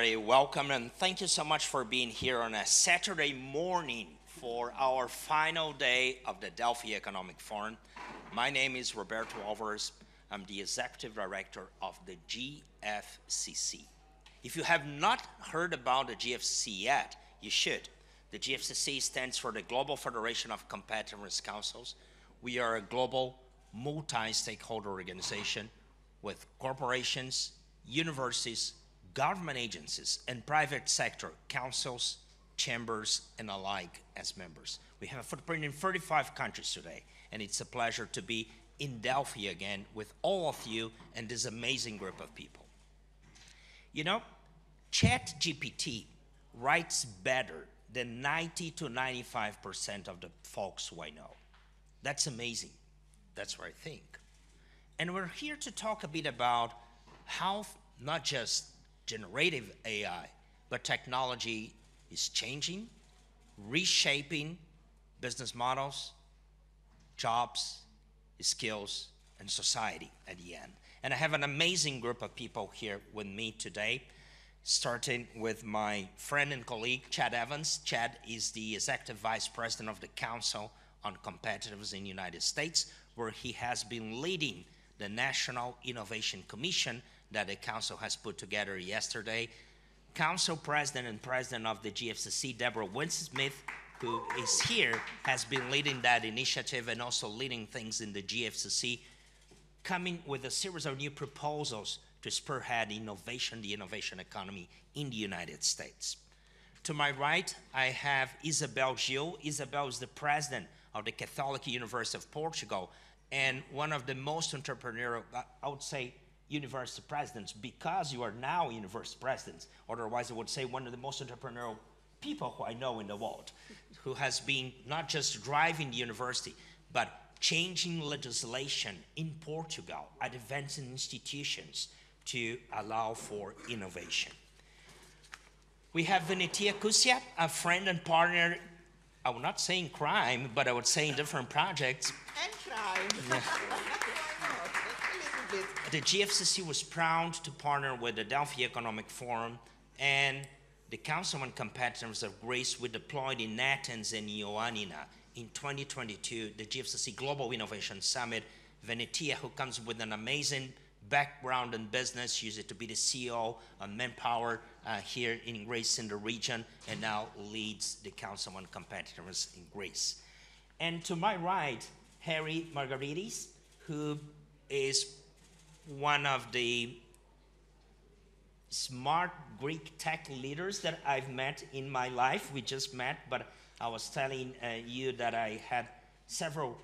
everybody. Welcome and thank you so much for being here on a Saturday morning for our final day of the Delphi Economic Forum. My name is Roberto Alvarez. I'm the Executive Director of the GFCC. If you have not heard about the GFCC yet, you should. The GFCC stands for the Global Federation of Competitive Risk Councils. We are a global multi-stakeholder organization with corporations, universities, government agencies, and private sector councils, chambers, and alike as members. We have a footprint in 35 countries today, and it's a pleasure to be in Delphi again with all of you and this amazing group of people. You know, ChatGPT writes better than 90 to 95% of the folks who I know. That's amazing. That's what I think. And we're here to talk a bit about how not just generative AI, but technology is changing, reshaping business models, jobs, skills, and society at the end. And I have an amazing group of people here with me today, starting with my friend and colleague, Chad Evans. Chad is the Executive Vice President of the Council on Competitiveness in the United States, where he has been leading the National Innovation Commission that the Council has put together yesterday. Council President and President of the GFCC, Deborah Winston-Smith, who is here, has been leading that initiative and also leading things in the GFCC, coming with a series of new proposals to spearhead innovation, the innovation economy in the United States. To my right, I have Isabel Gil. Isabel is the President of the Catholic University of Portugal and one of the most entrepreneurial, I would say, university presidents, because you are now university presidents. Otherwise, I would say one of the most entrepreneurial people who I know in the world, who has been not just driving the university, but changing legislation in Portugal, advancing institutions to allow for innovation. We have Venetia Kusia, a friend and partner, I would not say in crime, but I would say in different projects. And crime. The GFCC was proud to partner with the Delphi Economic Forum and the Council on Competitiveness of Greece. We deployed in Athens and Ioannina in 2022, the GFCC Global Innovation Summit. Venetia, who comes with an amazing background in business, she used to be the CEO of Manpower here in Greece in the region, and now leads the Council on Competitiveness in Greece. And to my right, Harry Margaritis, who is one of the smart Greek tech leaders that I've met in my life. We just met, but I was telling you that I had several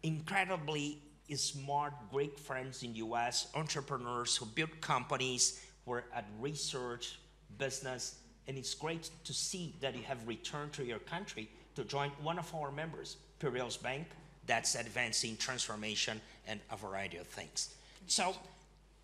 incredibly smart Greek friends in the US, entrepreneurs who built companies, were at research, business, and it's great to see that you have returned to your country to join one of our members, Piraeus Bank, that's advancing transformation and a variety of things. So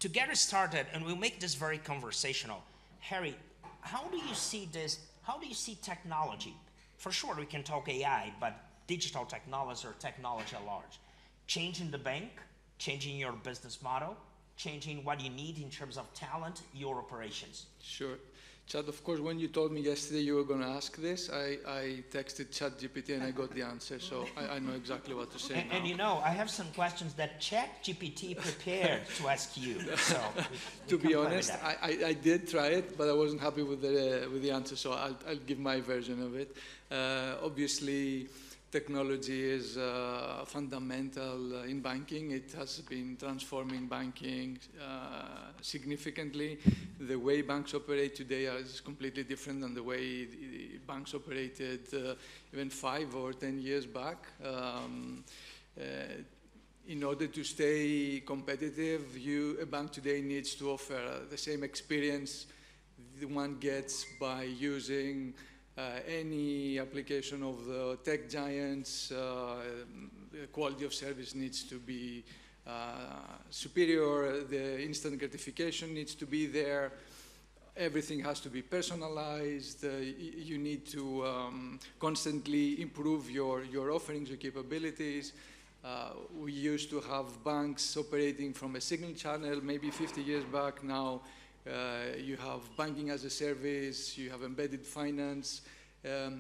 to get us started, and we'll make this very conversational, Harry, how do you see this? How do you see technology? For sure, we can talk AI, but digital technology or technology at large. Changing the bank, changing your business model, changing what you need in terms of talent, your operations. Sure. Chad, of course, when you told me yesterday you were going to ask this, I texted ChatGPT and I got the answer, so I know exactly what to say now. And you know, I have some questions that ChatGPT prepared to ask you. So to be honest, I did try it, but I wasn't happy with the answer, so I'll give my version of it. Obviously, technology is fundamental in banking. It has been transforming banking significantly. The way banks operate today is completely different than the way banks operated even 5 or 10 years back. In order to stay competitive, a bank today needs to offer the same experience the one gets by using any application of the tech giants. The quality of service needs to be superior, the instant gratification needs to be there, everything has to be personalized, you need to constantly improve your offerings, your capabilities. We used to have banks operating from a single channel maybe 50 years back. Now you have banking as a service, you have embedded finance.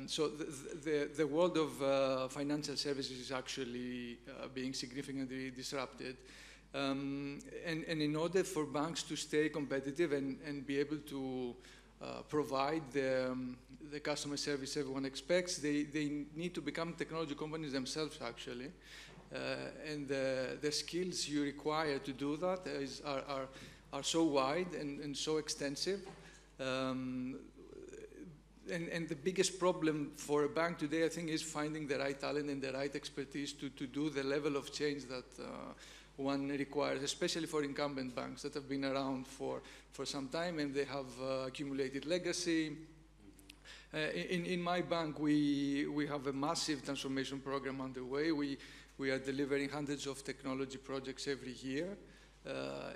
So the world of financial services is actually being significantly disrupted. And in order for banks to stay competitive and be able to provide the customer service everyone expects, they need to become technology companies themselves, actually. And the skills you require to do that are so wide and so extensive. And the biggest problem for a bank today, I think, is finding the right talent and the right expertise to do the level of change that one requires, especially for incumbent banks that have been around for some time and they have accumulated legacy. In my bank, we have a massive transformation program underway. We are delivering hundreds of technology projects every year.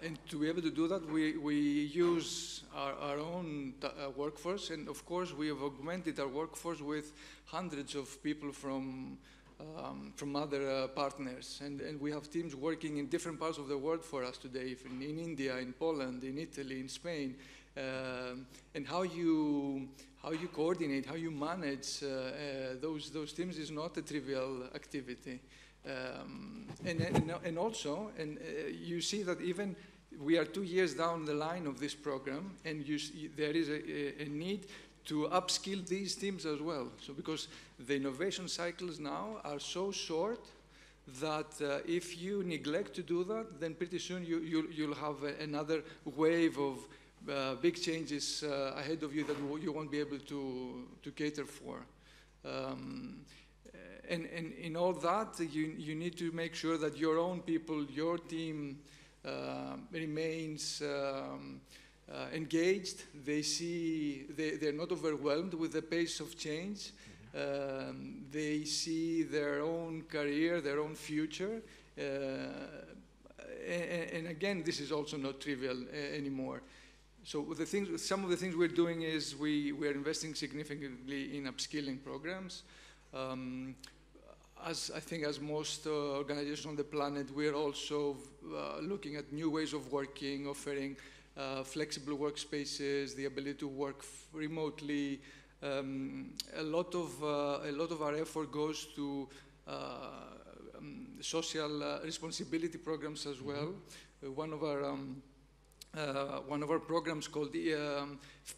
And to be able to do that, we use our own workforce. And of course, we have augmented our workforce with hundreds of people from other partners. And we have teams working in different parts of the world for us today, in India, in Poland, in Italy, in Spain. And how you coordinate, how you manage those teams is not a trivial activity. And also, you see that even we are 2 years down the line of this program, and there is a need to upskill these teams as well. So because the innovation cycles now are so short that if you neglect to do that, then pretty soon you'll have another wave of big changes ahead of you that you won't be able to cater for. And in all that, you need to make sure that your own people, your team remains engaged. They're not overwhelmed with the pace of change. They see their own career, their own future. And again, this is also not trivial anymore. So some of the things we're doing is we are investing significantly in upskilling programs. As I think as most organizations on the planet, we're also looking at new ways of working, offering flexible workspaces, the ability to work remotely. A lot of our effort goes to social responsibility programs as well. One of our programs called the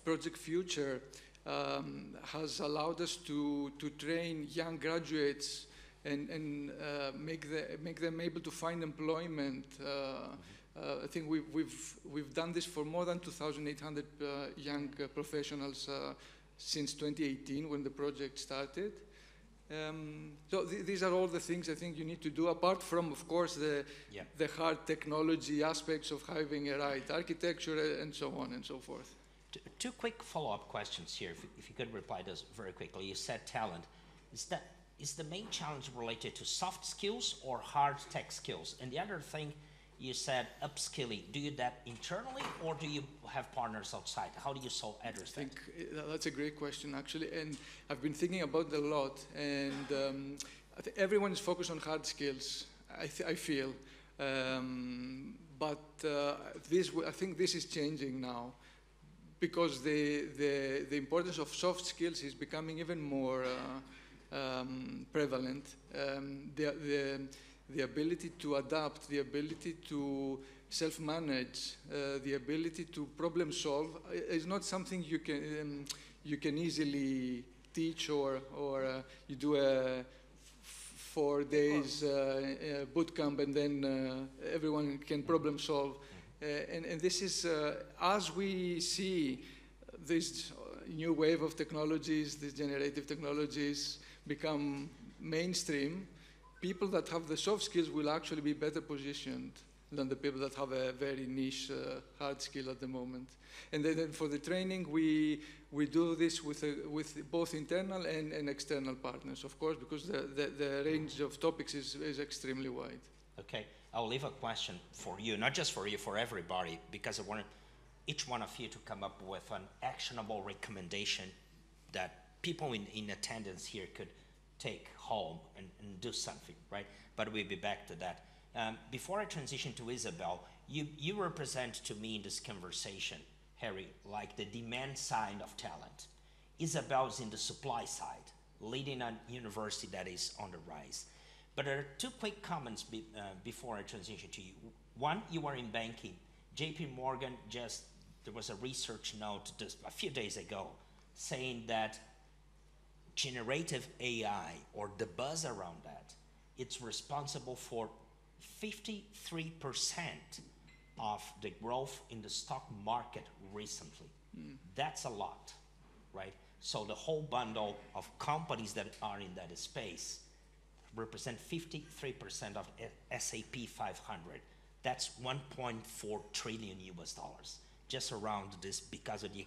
Project Future has allowed us to train young graduates and make them able to find employment. I think we've done this for more than 2,800 young professionals since 2018 when the project started. So these are all the things I think you need to do, apart from, of course, the hard technology aspects of having a right architecture and so on and so forth. Two quick follow-up questions here, if you could reply to this very quickly. You said talent. Is the main challenge related to soft skills or hard tech skills? And the other thing, you said upskilling. Do you do that internally or do you have partners outside? How do you solve address that? I think that's a great question, actually. And I've been thinking about it a lot. And I think everyone is focused on hard skills, I feel. But I think this is changing now, because the importance of soft skills is becoming even more prevalent. The ability to adapt, the ability to self-manage, the ability to problem solve is not something you can easily teach or you do a 4 days boot camp and then everyone can problem solve. And this is, as we see this new wave of technologies, these generative technologies become mainstream, people that have the soft skills will actually be better positioned than the people that have a very niche hard skill at the moment. And then for the training, we do this with both internal and external partners, of course, because the range of topics is extremely wide. Okay, I'll leave a question for you, not just for you, for everybody, because I wanted each one of you to come up with an actionable recommendation that people in attendance here could take home and do something, right? But we'll be back to that. Before I transition to Isabel, you represent to me in this conversation Harry, like the demand side of talent. Isabel is in the supply side, leading a university that is on the rise. But there are two quick comments before I transition to you. One, you are in banking. JP Morgan there was a research note just a few days ago saying that generative AI, or the buzz around that, it's responsible for 53% of the growth in the stock market recently. That's a lot, right? So the whole bundle of companies that are in that space represent 53% of S&P 500. That's 1.4 trillion US dollars, just around this because of the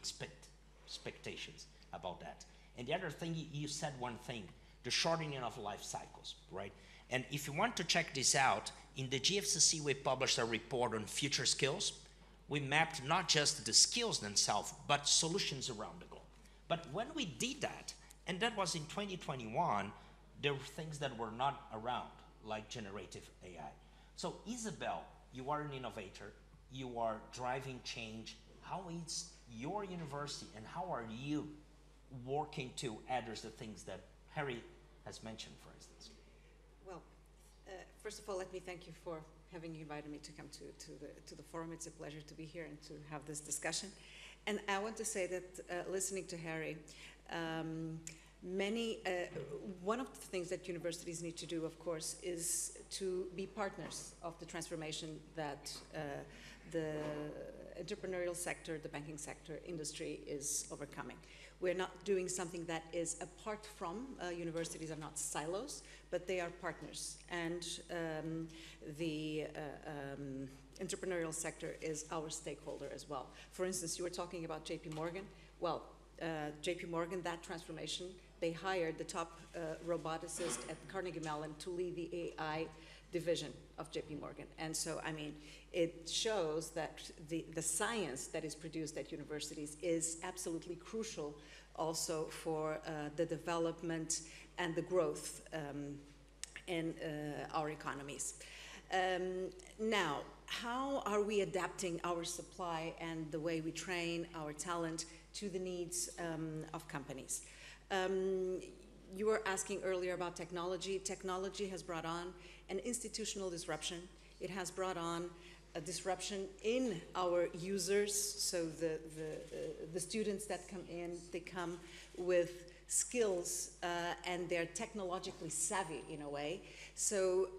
expectations about that. And the other thing, you said one thing, the shortening of life cycles, right? And if you want to check this out, in the GFCC we published a report on future skills. We mapped not just the skills themselves, but solutions around the globe. But when we did that, and that was in 2021, there were things that were not around, like generative AI. So Isabel, you are an innovator, you are driving change. How is your university and how are you working to address the things that Harry has mentioned, for instance? Well, first of all, let me thank you for having invited me to come to the forum. It's a pleasure to be here and to have this discussion. And I want to say that listening to Harry, one of the things that universities need to do, of course, is to be partners of the transformation that the entrepreneurial sector, the banking sector, industry is overcoming. We're not doing something that is apart from, universities are not silos, but they are partners. And the entrepreneurial sector is our stakeholder as well. For instance, you were talking about JP Morgan. Well, JP Morgan, that transformation, they hired the top roboticist at Carnegie Mellon to lead the AI division of JP Morgan. And so, I mean, it shows that the science that is produced at universities is absolutely crucial also for the development and the growth in our economies. Now, how are we adapting our supply and the way we train our talent to the needs of companies? You were asking earlier about technology. Technology has brought on an institutional disruption. It has brought on a disruption in our users. So the students that come in, they come with skills and they're technologically savvy in a way. So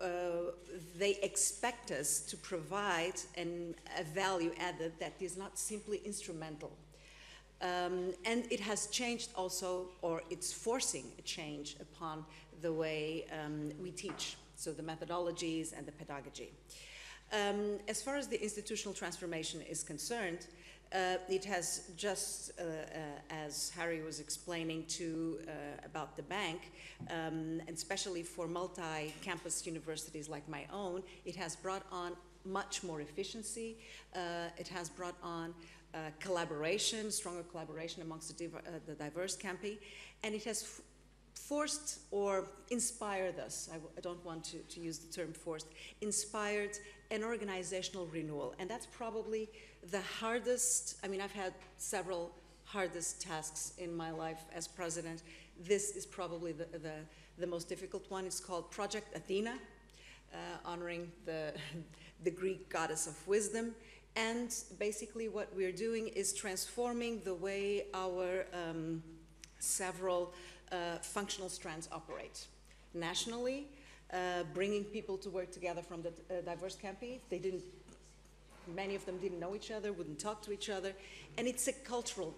they expect us to provide a value added that is not simply instrumental. And it has changed also, or it's forcing a change upon the way we teach, so the methodologies and the pedagogy. As far as the institutional transformation is concerned, it has just, as Harry was explaining about the bank, and especially for multi-campus universities like my own, it has brought on much more efficiency. It has brought on collaboration, stronger collaboration amongst the diverse campi, and it has forced or inspired us, I don't want to use the term forced, inspired an organizational renewal. And that's probably the hardest, I mean, I've had several hardest tasks in my life as president. This is probably the most difficult one. It's called Project Athena, honoring the Greek goddess of wisdom. And basically what we're doing is transforming the way our several functional strands operate. Nationally, bringing people to work together from the diverse campi. Many of them didn't know each other, wouldn't talk to each other. And it's a cultural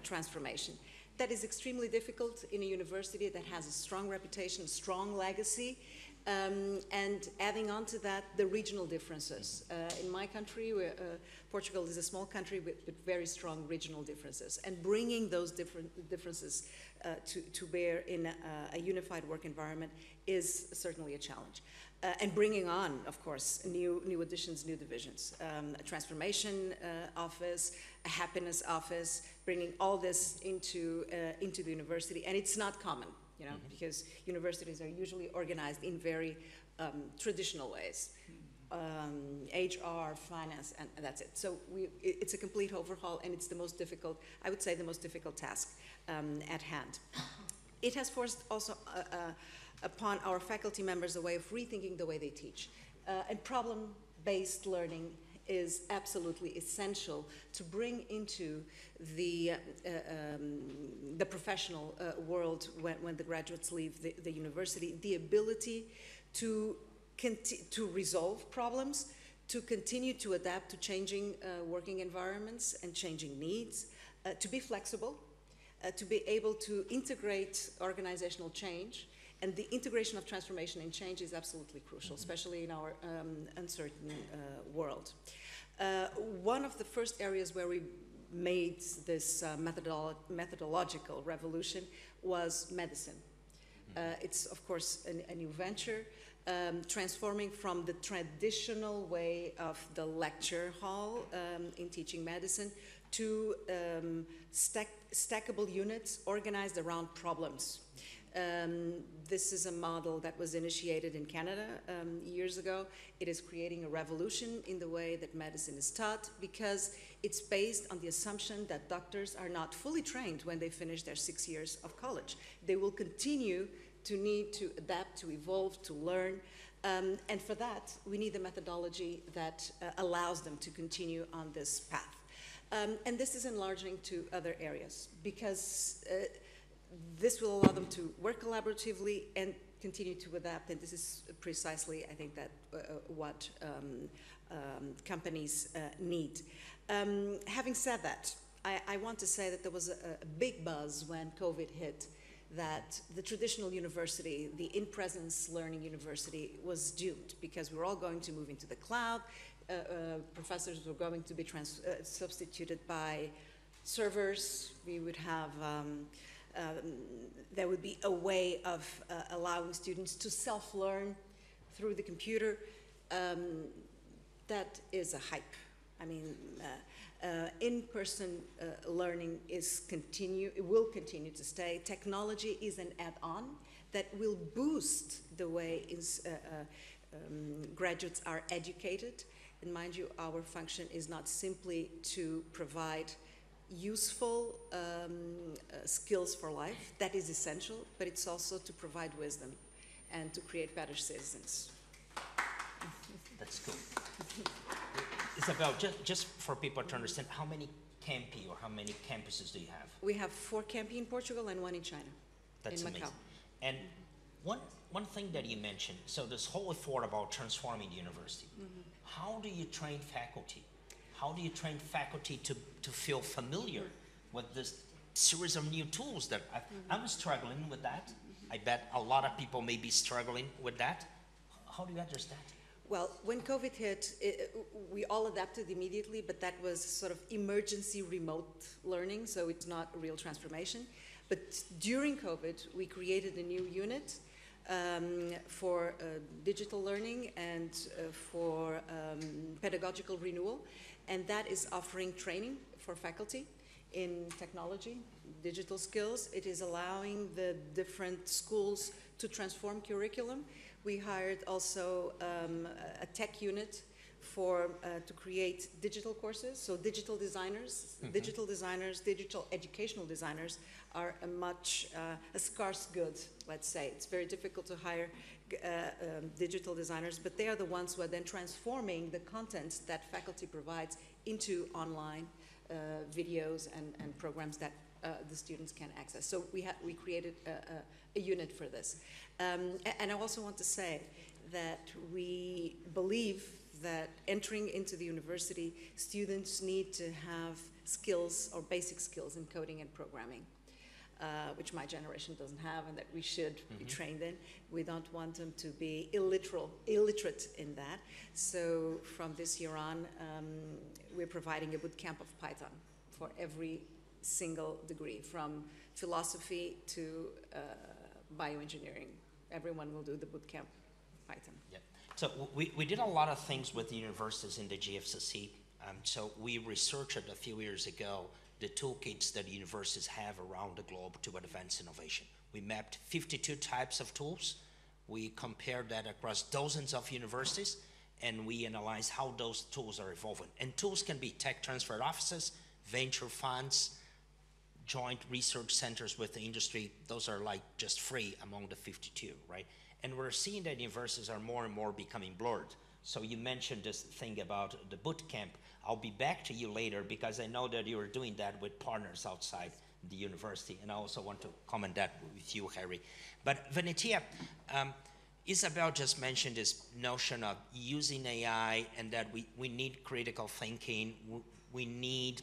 transformation. That is extremely difficult in a university that has a strong reputation, strong legacy. And adding on to that, the regional differences. In my country, Portugal is a small country with very strong regional differences. And bringing those differences to bear in a unified work environment is certainly a challenge. And bringing on, of course, new additions, new divisions. A transformation office, a happiness office, bringing all this into the university. And it's not common. You know, because universities are usually organized in very traditional ways. HR, finance, and that's it. So it's a complete overhaul, and it's the most difficult, I would say, the most difficult task at hand. It has forced also upon our faculty members a way of rethinking the way they teach. And problem-based learning is absolutely essential to bring into the professional world when the graduates leave the university, the ability to resolve problems, to continue to adapt to changing working environments and changing needs, to be flexible, to be able to integrate organizational change. And the integration of transformation and change is absolutely crucial, especially in our uncertain world. One of the first areas where we made this methodological revolution was medicine. It's, of course, a new venture, transforming from the traditional way of the lecture hall in teaching medicine to stackable units organized around problems. This is a model that was initiated in Canada years ago. It is creating a revolution in the way that medicine is taught because it's based on the assumption that doctors are not fully trained when they finish their 6 years of college. They will continue to need to adapt, to evolve, to learn. And for that, we need a methodology that allows them to continue on this path. And this is enlarging to other areas because this will allow them to work collaboratively and continue to adapt, and this is precisely, I think, that what companies need. Having said that, I want to say that there was a big buzz when COVID hit that the traditional university, the in-presence learning university, was doomed because we're all going to move into the cloud. Professors were going to be substituted by servers. We would have there would be a way of allowing students to self-learn through the computer. That is a hype. I mean, in-person learning it will continue to stay. Technology is an add-on that will boost the way graduates are educated. And mind you, our function is not simply to provide useful skills for life. That is essential, but it's also to provide wisdom and to create better citizens. That's good. Isabel, just for people to understand, how many campi or how many campuses do you have? We have 4 campi in Portugal and 1 in China. That's in amazing. Macau. And one thing that you mentioned, so this whole effort about transforming the university, how do you train faculty? How do you train faculty to feel familiar with this series of new tools that I'm struggling with that? I bet a lot of people may be struggling with that. How do you address that? Well, when COVID hit, we all adapted immediately, but that was sort of emergency remote learning, so it's not a real transformation. But during COVID, we created a new unit for digital learning and for pedagogical renewal, and that is offering training for faculty in technology, digital skills. It is allowing the different schools to transform curriculum. We hired also a tech unit to create digital courses. So digital designers, digital educational designers are a scarce good, let's say. It's very difficult to hire digital designers, but they are the ones who are then transforming the content that faculty provides into online videos and programs that the students can access. So we created a unit for this. And I also want to say that we believe that entering into the university, students need to have skills or basic skills in coding and programming, which my generation doesn't have and that we should be trained in. We don't want them to be illiterate in that. So from this year on, we're providing a boot camp of Python for every single degree, from philosophy to bioengineering. Everyone will do the boot camp Python. Yep. So we did a lot of things with the universities in the GFCC. So we researched a few years ago the toolkits that universities have around the globe to advance innovation. We mapped 52 types of tools. We compared that across dozens of universities, and we analyze how those tools are evolving. And tools can be tech transfer offices, venture funds, joint research centers with the industry. Those are like just free among the 52, right? And we're seeing that universities are more and more becoming blurred. So you mentioned this thing about the boot camp. I'll be back to you later because I know that you are doing that with partners outside the university, and I also want to comment that with you, Harry. But Venetia, Isabel just mentioned this notion of using AI and that we need critical thinking, we need,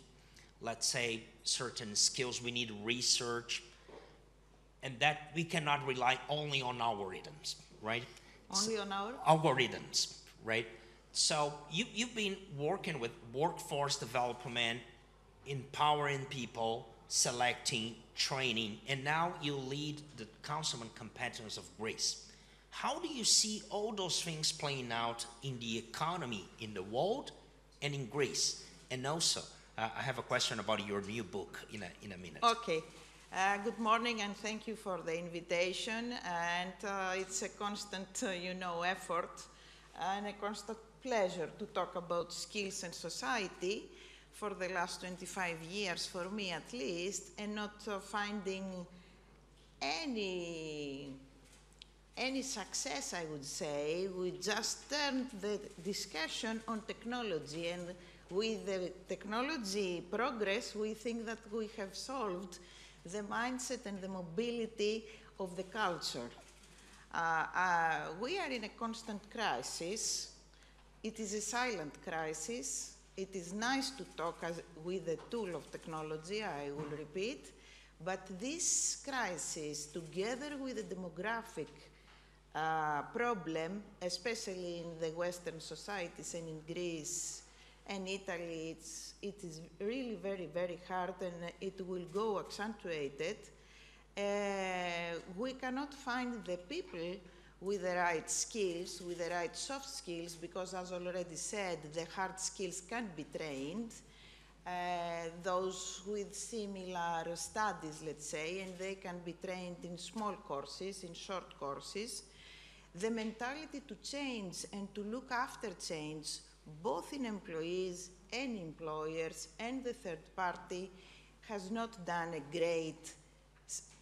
let's say, certain skills, we need research, and that we cannot rely only on algorithms, right? Only on our? Algorithms, right? So you've been working with workforce development, empowering people, selecting, training, and now you lead the Council on Competitiveness of Greece. How do you see all those things playing out in the economy in the world and in Greece? And also, I have a question about your new book in a minute. Okay. Good morning, and thank you for the invitation. And it's a constant, effort and a constant pleasure to talk about skills and society for the last 25 years, for me at least, and not finding any success, I would say. We just turned the discussion on technology, and with the technology progress, we think that we have solved the mindset and the mobility of the culture. We are in a constant crisis. It is a silent crisis. It is nice to talk with the tool of technology, I will repeat, but this crisis, together with the demographic problem, especially in the Western societies and in Greece and Italy, it is really very, very hard, and it will go accentuated. We cannot find the people with the right skills, with the right soft skills, because as already said, the hard skills can be trained. Those with similar studies, let's say, and they can be trained in small courses, in short courses. The mentality to change and to look after change, both in employees and employers and the third party, has not done a great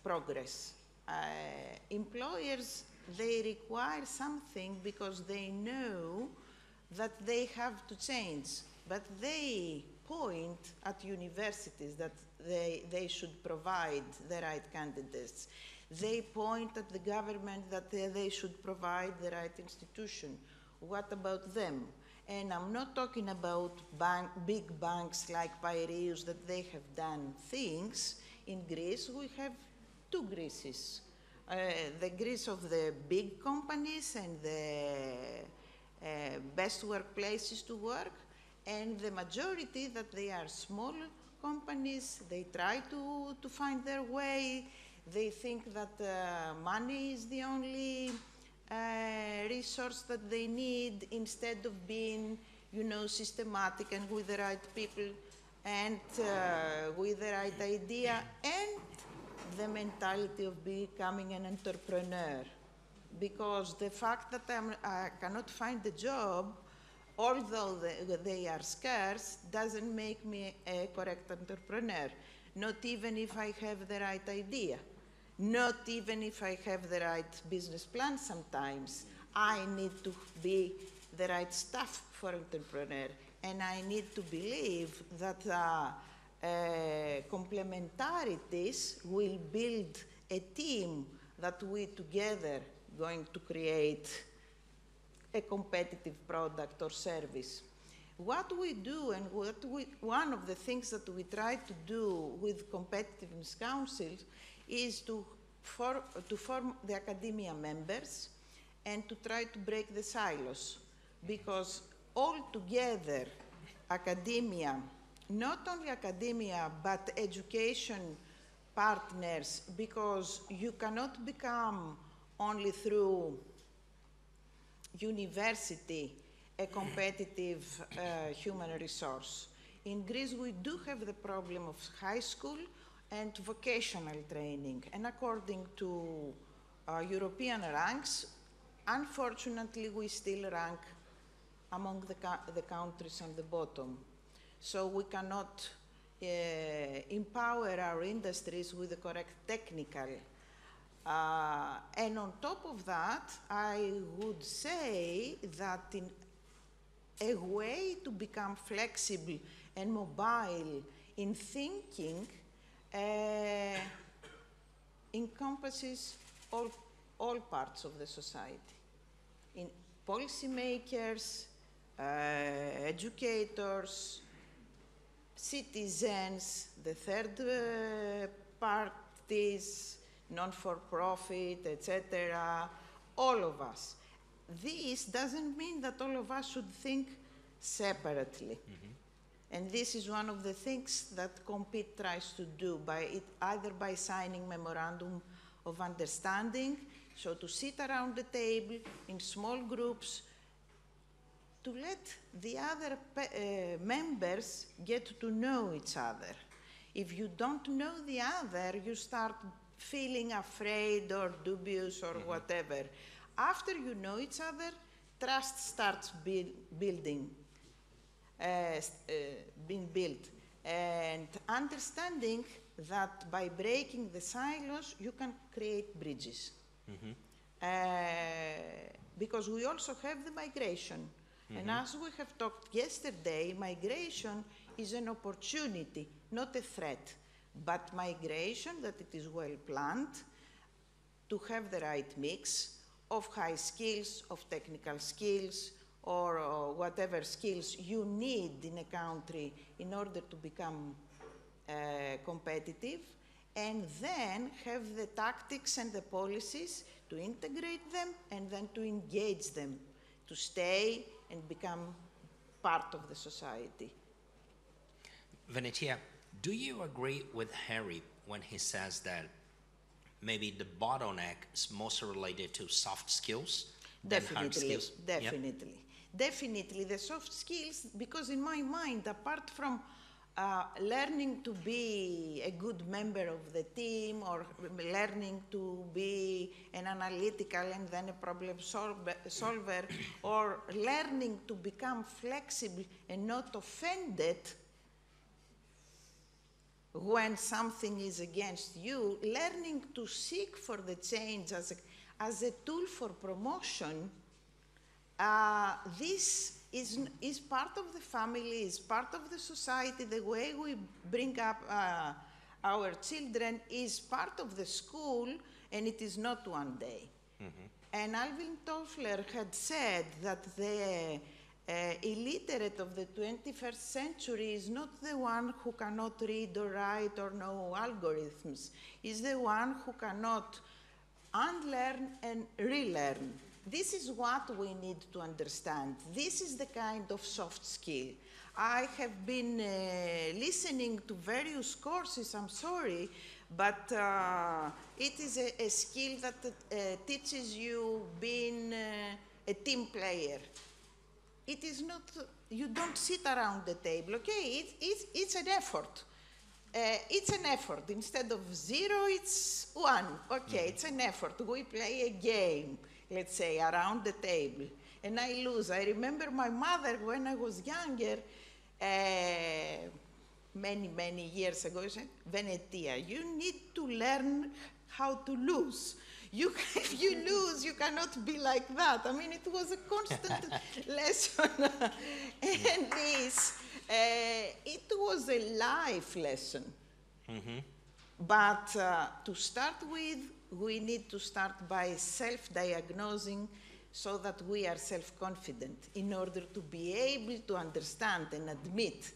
progress. Employers, they require something because they know that they have to change, but they point at universities that they should provide the right candidates. They point at the government that they should provide the right institution. What about them? And I'm not talking about big banks like Piraeus that they have done things. In Greece, we have two Greeces. The Greece of the big companies and the best workplaces to work, and the majority that they are small companies. They try to find their way. They think that money is the only resource that they need, instead of being, systematic and with the right people and with the right idea and the mentality of becoming an entrepreneur. Because the fact that I cannot find a job, although they are scarce, doesn't make me a correct entrepreneur. Not even if I have the right idea. Not even if I have the right business plan sometimes. I need to be the right staff for entrepreneur. And I need to believe that complementarities will build a team that we together going to create a competitive product or service. What we do, and one of the things that we try to do with competitiveness councils is to form the academia members and to try to break the silos, because all together academia, not only academia but education partners, because you cannot become only through university a competitive human resource. In Greece, we do have the problem of high school and vocational training. And according to European ranks, unfortunately, we still rank among the countries on the bottom. So we cannot empower our industries with the correct technical. And on top of that, I would say that in a way to become flexible and mobile in thinking encompasses all parts of the society. In policymakers, educators, citizens, the third parties, non-for-profit, etc., all of us. This doesn't mean that all of us should think separately. And this is one of the things that Compete tries to do, either by signing memorandum of understanding, so to sit around the table in small groups, to let the other members get to know each other. If you don't know the other, you start feeling afraid or dubious or whatever. After you know each other, trust starts being built. And understanding that by breaking the silos, you can create bridges. Because we also have the migration. And as we have talked yesterday, migration is an opportunity, not a threat. But migration, that it is well planned, to have the right mix of high skills, of technical skills, or whatever skills you need in a country in order to become competitive, and then have the tactics and the policies to integrate them and then to engage them, to stay and become part of the society. Venetia, do you agree with Harry when he says that maybe the bottleneck is most related to soft skills than hard skills? Definitely. Yep. Definitely the soft skills, because in my mind, apart from learning to be a good member of the team, or learning to be an analytical and then a problem solver, or learning to become flexible and not offended when something is against you, learning to seek for the change as a tool for promotion, this is part of the family, is part of the society. The way we bring up our children is part of the school, and it is not one day. And Alvin Toffler had said that the illiterate of the 21st century is not the one who cannot read or write or know algorithms, is the one who cannot unlearn and relearn. This is what we need to understand. This is the kind of soft skill. I have been listening to various courses, I'm sorry, but it is a skill that teaches you being a team player. It is not, you don't sit around the table, okay? It's an effort. It's an effort. Instead of 0, it's 1. Okay, it's an effort. We play a game, let's say, around the table, and I lose. I remember my mother, when I was younger, many years ago, she said, Venetia, you need to learn how to lose. If you lose, you cannot be like that. I mean, it was a constant lesson. And this, it was a life lesson. But to start with, we need to start by self-diagnosing so that we are self-confident in order to be able to understand and admit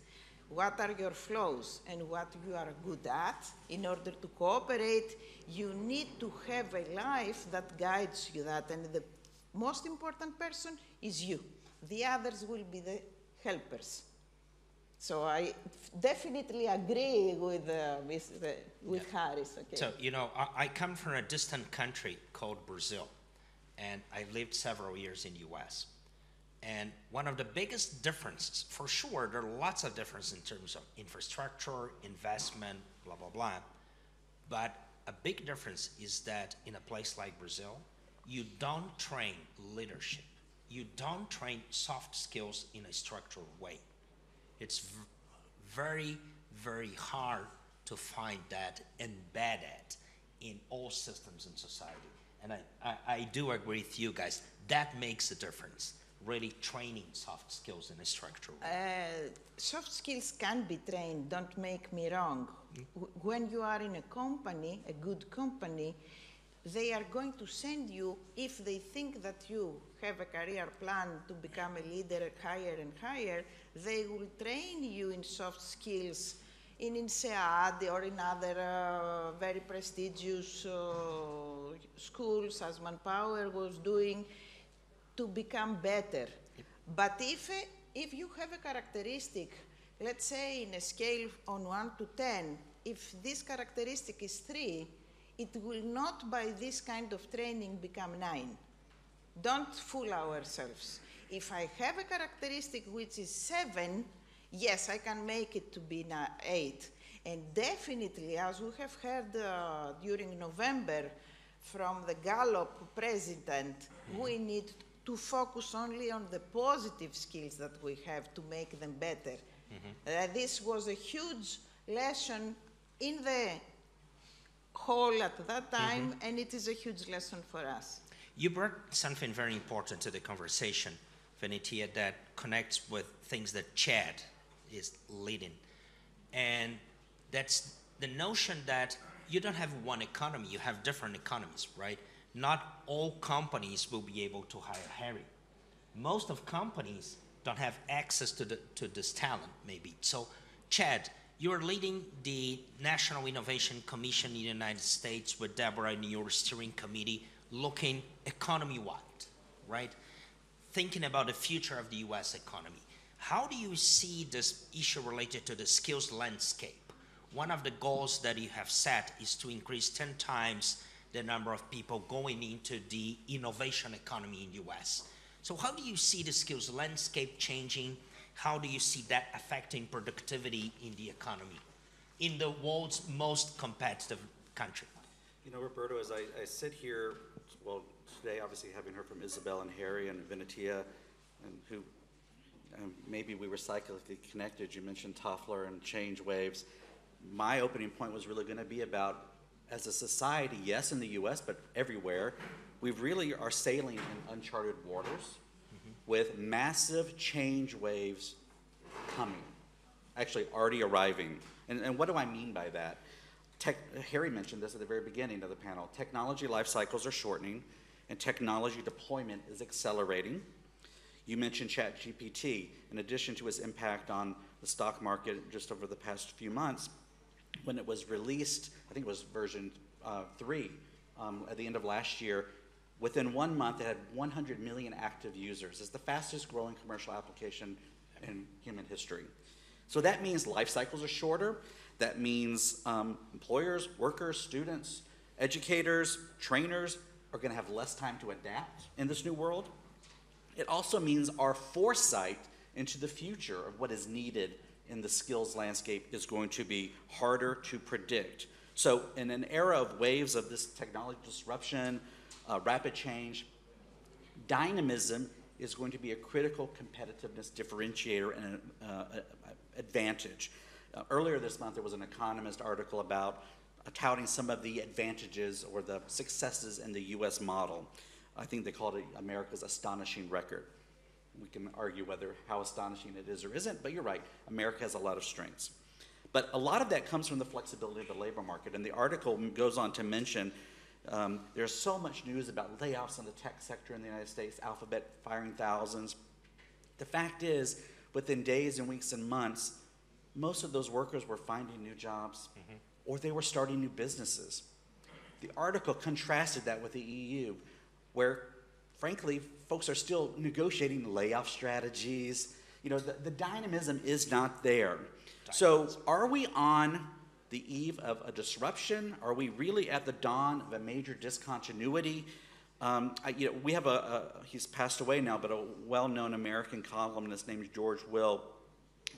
what are your flaws and what you are good at. In order to cooperate, you need to have a life that guides you that, and the most important person is you. The others will be the helpers. So I definitely agree with Harris. Okay. So, you know, I come from a distant country called Brazil, and I lived several years in US. And one of the biggest differences, for sure, there are lots of differences in terms of infrastructure, investment, blah, blah, blah. But a big difference is that in a place like Brazil, you don't train leadership. you don't train soft skills in a structural way. It's very, very hard to find that embedded in all systems in society. And I do agree with you guys. That makes a difference, really training soft skills in a structural way. Soft skills can be trained, don't make me wrong. When you are in a company, a good company, they are going to send you, if they think that you have a career plan to become a leader higher and higher, they will train you in soft skills in INSEAD or in other very prestigious schools, as Manpower was doing, to become better. But if you have a characteristic, let's say in a scale on 1 to 10, if this characteristic is 3, it will not by this kind of training become 9. Don't fool ourselves. If I have a characteristic which is 7, yes, I can make it to be 8. And definitely, as we have heard during November from the Gallup president, we need to focus only on the positive skills that we have to make them better. This was a huge lesson in the hall at that time, and it is a huge lesson for us. You brought something very important to the conversation, Venetia, that connects with things that Chad is leading. And that's the notion that you don't have one economy, you have different economies, right? Not all companies will be able to hire Harry. Most of companies don't have access to this talent, maybe. So, Chad, you're leading the National Innovation Commission in the United States with Deborah in your steering committee, looking economy-wide, right? Thinking about the future of the US economy. How do you see this issue related to the skills landscape? One of the goals that you have set is to increase 10 times the number of people going into the innovation economy in the US. So how do you see the skills landscape changing? How do you see that affecting productivity in the economy, in the world's most competitive country? You know, Roberto, as I sit here, well, today obviously having heard from Isabel and Harry and Venetia, and who maybe we were cyclically connected. You mentioned Toffler and change waves. My opening point was really going to be about, as a society, yes, in the US, but everywhere, we really are sailing in uncharted waters with massive change waves coming, actually already arriving. And what do I mean by that? Harry mentioned this at the very beginning of the panel. Technology life cycles are shortening, and technology deployment is accelerating. You mentioned ChatGPT. In addition to its impact on the stock market just over the past few months, when it was released, I think it was version 3 at the end of last year, within 1 month it had 100 million active users. It's the fastest growing commercial application in human history. So that means life cycles are shorter. That means employers, workers, students, educators, trainers are going to have less time to adapt in this new world. It also means our foresight into the future of what is needed in the skills landscape is going to be harder to predict. So in an era of waves of this technology disruption, rapid change, dynamism is going to be a critical competitiveness differentiator and an advantage. Earlier this month, there was an Economist article about touting some of the advantages or the successes in the US model. I think they called it America's astonishing record. We can argue whether how astonishing it is or isn't, but you're right, America has a lot of strengths. But a lot of that comes from the flexibility of the labor market, and the article goes on to mention there's so much news about layoffs in the tech sector in the United States, Alphabet firing thousands. The fact is, within days and weeks and months, most of those workers were finding new jobs or they were starting new businesses. The article contrasted that with the EU, where, frankly, folks are still negotiating layoff strategies. You know, the dynamism is not there. So are we on the eve of a disruption? Are we really at the dawn of a major discontinuity? We have he's passed away now, but a well-known American columnist named George Will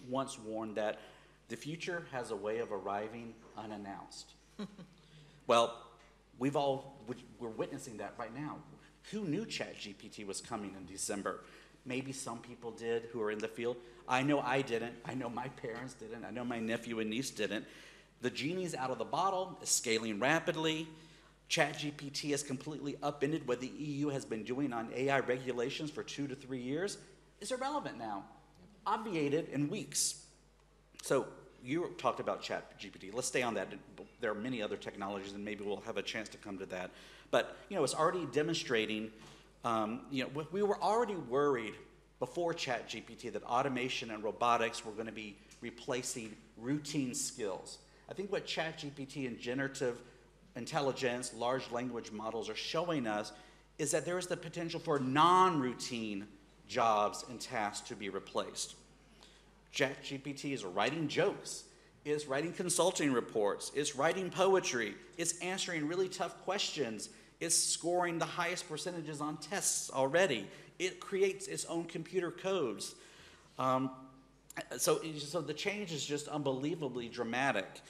once warned that the future has a way of arriving unannounced. Well, we're witnessing that right now. Who knew ChatGPT was coming in December? Maybe some people did who are in the field. I know I didn't. I know my parents didn't. I know my nephew and niece didn't. The genie's out of the bottle, is scaling rapidly. ChatGPT has completely upended what the EU has been doing on AI regulations for 2 to 3 years. It's irrelevant now, obviated in weeks. So you talked about ChatGPT. Let's stay on that. There are many other technologies, and maybe we'll have a chance to come to that. But it's already demonstrating. We were already worried before ChatGPT that automation and robotics were going to be replacing routine skills. I think what ChatGPT and generative intelligence, large language models are showing us is that there is the potential for non-routine jobs and tasks to be replaced. ChatGPT is writing jokes, is writing consulting reports, is writing poetry, it's answering really tough questions, it's scoring the highest percentages on tests already. It creates its own computer codes. So the change is just unbelievably dramatic.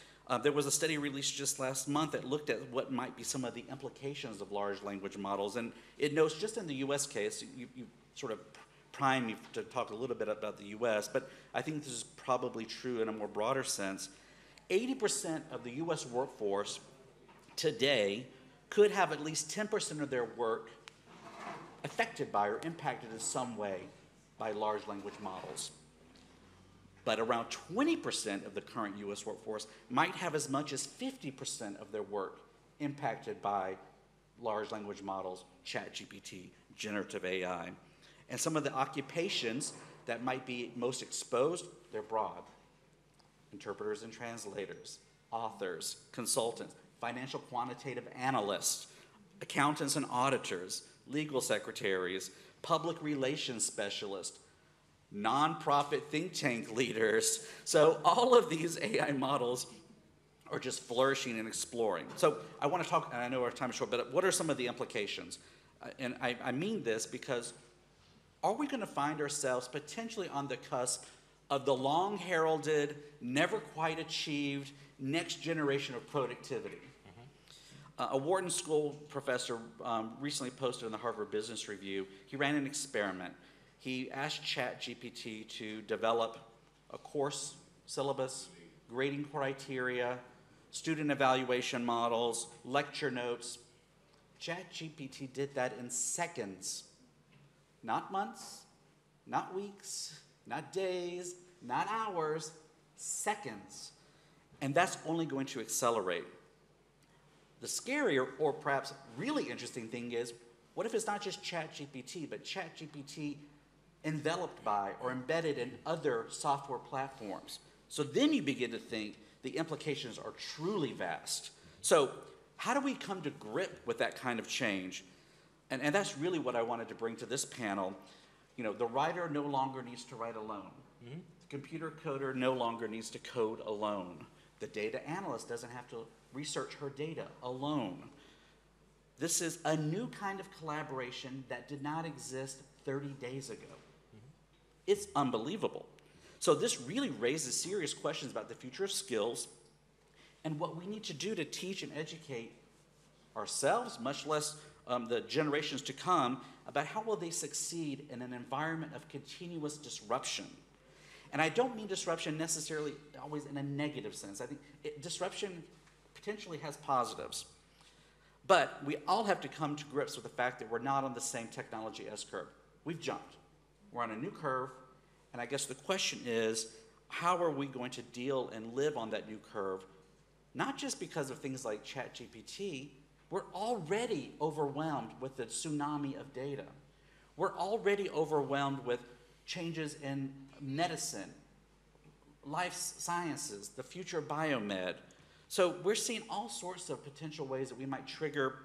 There was a study released just last month that looked at what might be some of the implications of large language models. And it notes, just in the US case, you sort of prime me to talk a little bit about the US, but I think this is probably true in a more broader sense. 80% of the US workforce today could have at least 10% of their work affected by or impacted in some way by large language models. But around 20% of the current US workforce might have as much as 50% of their work impacted by large language models, ChatGPT, generative AI. And some of the occupations that might be most exposed, they're broad. Interpreters and translators, authors, consultants, financial quantitative analysts, accountants and auditors, legal secretaries, public relations specialists, nonprofit think tank leaders. So all of these AI models are just flourishing and exploring. So I want to talk, and I know our time is short, but what are some of the implications? And I mean this because are we going to find ourselves potentially on the cusp of the long heralded, never quite achieved next generation of productivity? A Wharton School professor recently posted in the Harvard Business Review, he ran an experiment. He asked ChatGPT to develop a course syllabus, grading criteria, student evaluation models, lecture notes. ChatGPT did that in seconds. Not months, not weeks, not days, not hours, seconds. And that's only going to accelerate. The scarier, or perhaps really interesting thing is, what if it's not just ChatGPT, but ChatGPT enveloped by or embedded in other software platforms? So then you begin to think the implications are truly vast. So how do we come to grip with that kind of change? And that's really what I wanted to bring to this panel. The writer no longer needs to write alone. Mm-hmm. The computer coder no longer needs to code alone. The data analyst doesn't have to research her data alone. This is a new kind of collaboration that did not exist 30 days ago. Mm-hmm. It's unbelievable. So this really raises serious questions about the future of skills and what we need to do to teach and educate ourselves, much less the generations to come, about how will they succeed in an environment of continuous disruption. And I don't mean disruption necessarily always in a negative sense. I think disruption potentially has positives. But we all have to come to grips with the fact that we're not on the same technology S-curve. We've jumped. We're on a new curve, and I guess the question is, how are we going to deal and live on that new curve? Not just because of things like ChatGPT. We're already overwhelmed with the tsunami of data. We're already overwhelmed with changes in medicine, life sciences, the future of biomed. So we're seeing all sorts of potential ways that we might trigger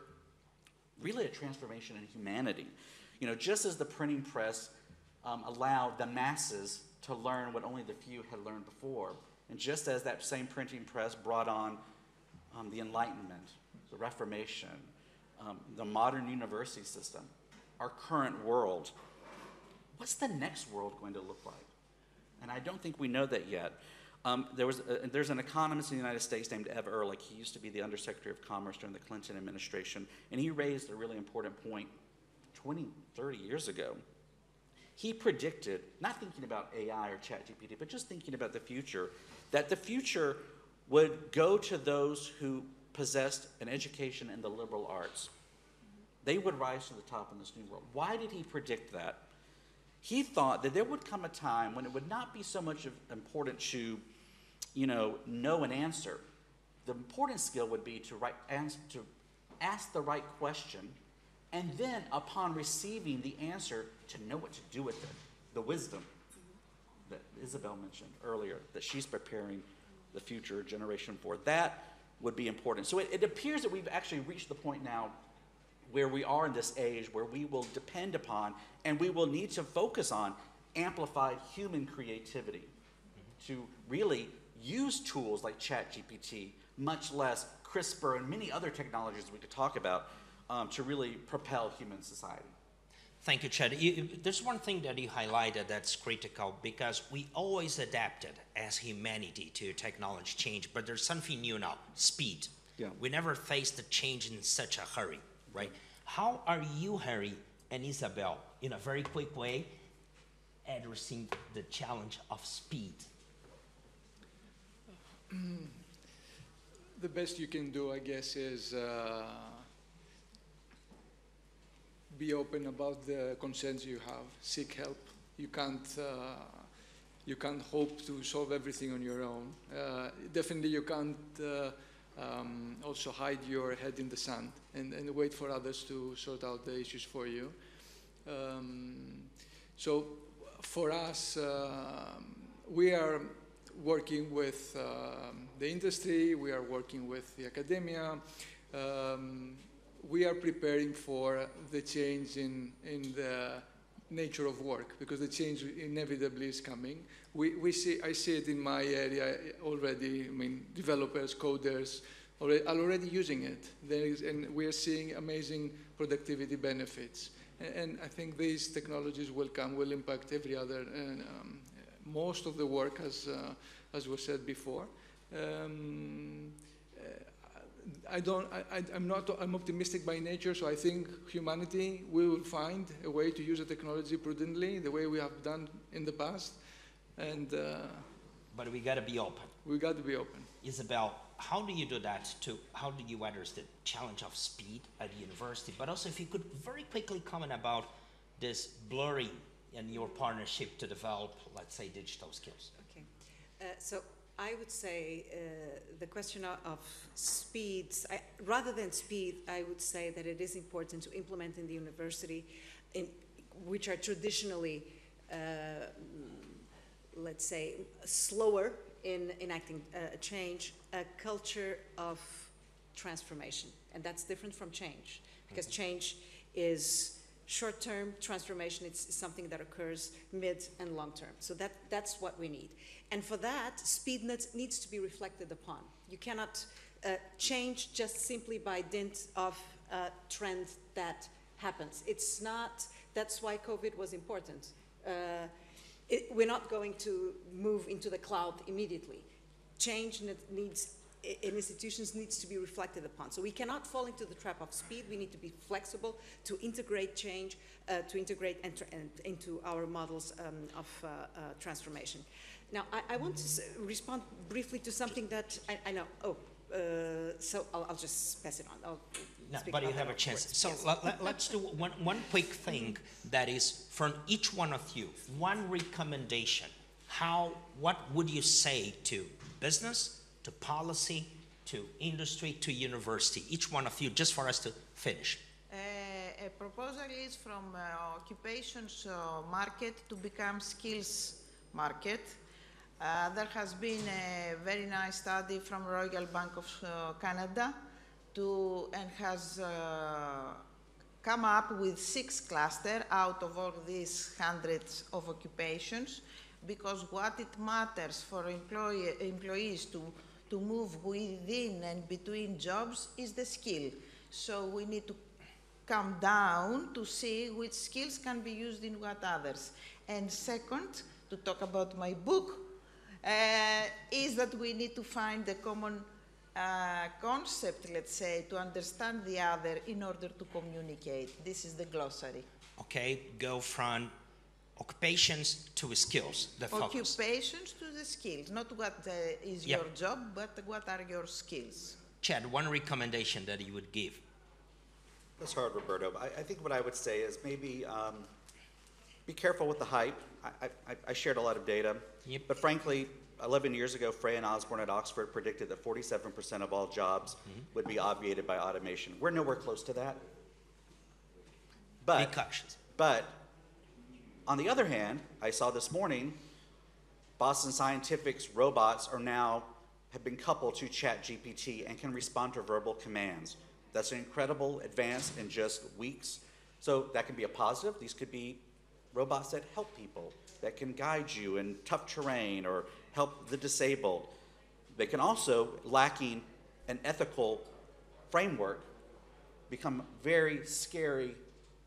really a transformation in humanity. Just as the printing press allowed the masses to learn what only the few had learned before, and just as that same printing press brought on the Enlightenment, the Reformation, the modern university system, our current world, what's the next world going to look like? And I don't think we know that yet. There's an economist in the United States named Ev Ehrlich. He used to be the Undersecretary of Commerce during the Clinton administration, and he raised a really important point. 20, 30 years ago, he predicted, not thinking about AI or ChatGPT, but just thinking about the future, that the future would go to those who possessed an education in the liberal arts. They would rise to the top in this new world. Why did he predict that? He thought that there would come a time when it would not be so much important to, know an answer. The important skill would be to ask the right question, and then upon receiving the answer, to know what to do with it. The wisdom that Isabel mentioned earlier, that she's preparing the future generation for. That would be important. So it appears that we've actually reached the point now where we are in this age where we will depend upon and we will need to focus on amplified human creativity to really use tools like ChatGPT, much less CRISPR and many other technologies we could talk about to really propel human society. Thank you, Chad. There's one thing that you highlighted that's critical, because we always adapted as humanity to technology change, but there's something new now, speed. Yeah. We never faced the change in such a hurry, right? How are you, Harry and Isabel, in a very quick way, addressing the challenge of speed? The best you can do, I guess, is be open about the concerns you have. Seek help. You can't hope to solve everything on your own. Definitely, you can't also hide your head in the sand and wait for others to sort out the issues for you. So, for us, we are working with the industry. We are working with the academia. We are preparing for the change in the nature of work, because the change inevitably is coming. I see it in my area already. I mean, developers, coders are already using it. And we are seeing amazing productivity benefits. And I think these technologies will impact every other, most of the work, as was said before. I'm optimistic by nature, so I think humanity will find a way to use the technology prudently, the way we have done in the past. But we got to be open. We got to be open. Isabel, how do you do that? How do you address the challenge of speed at the university? But also, if you could very quickly comment about this blurring and your partnership to develop, let's say, digital skills. Okay. So I would say the question of speed, rather than speed, I would say that it is important to implement in the university, which are traditionally, let's say, slower in enacting a change, a culture of transformation. And that's different from change, because change is short-term, transformation, it's something that occurs mid and long-term. So that's what we need. And for that, speed needs to be reflected upon. You cannot change just simply by dint of a trend that happens. It's not, that's why COVID was important. We're not going to move into the cloud immediately. Change needs, in institutions, needs to be reflected upon. So we cannot fall into the trap of speed. We need to be flexible to integrate change, to integrate into our models of transformation. Now, I want to respond briefly to something that I know. So I'll just pass it on. No, but you have a chance. So yes. Let's do one quick thing that is from each one of you, one recommendation. What would you say to business, to policy, to industry, to university? Each one of you, just for us to finish. A proposal is from occupations market to become skills market. There has been a very nice study from Royal Bank of Canada and has come up with 6 clusters out of all these hundreds of occupations, because what it matters for employees to move within and between jobs is the skill. So we need to come down to see which skills can be used in what others. And second, to talk about my book, is that we need to find the common concept, let's say, to understand the other in order to communicate. This is the glossary. Okay, go from occupations to skills, the focus. Occupations to the skills, not what is Yep. your job, but what are your skills. Chad, one recommendation that you would give? That's hard, Roberto. I think what I would say is maybe be careful with the hype. I shared a lot of data. Yep. But frankly, 11 years ago, Frey and Osborne at Oxford predicted that 47% of all jobs would be obviated by automation. We're nowhere close to that. Be cautious. But on the other hand, I saw this morning, Boston Scientific's robots have been coupled to ChatGPT and can respond to verbal commands. That's an incredible advance in just weeks. So that can be a positive. These could be robots that help people, that can guide you in tough terrain or help the disabled. They can also, lacking an ethical framework, become very scary,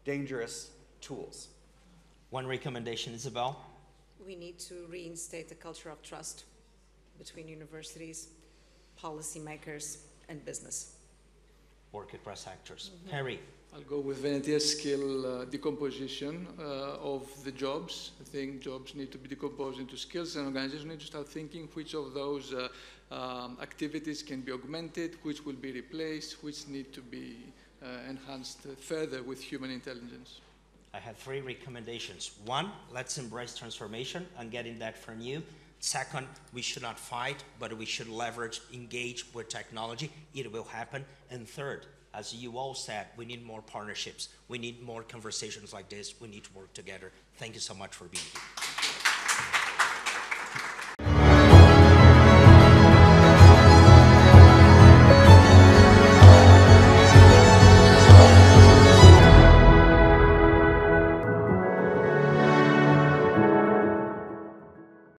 dangerous tools. One recommendation, Isabel? We need to reinstate a culture of trust between universities, policymakers, and business. Work across sectors. Harry? I'll go with Venetia's skill decomposition of the jobs. I think jobs need to be decomposed into skills, and organizations need to start thinking which of those activities can be augmented, which will be replaced, which need to be enhanced further with human intelligence. I have 3 recommendations. 1, let's embrace transformation. I'm getting that from you. 2nd, we should not fight, but we should leverage, engage with technology. It will happen. And 3rd, as you all said, we need more partnerships. We need more conversations like this. We need to work together. Thank you so much for being here.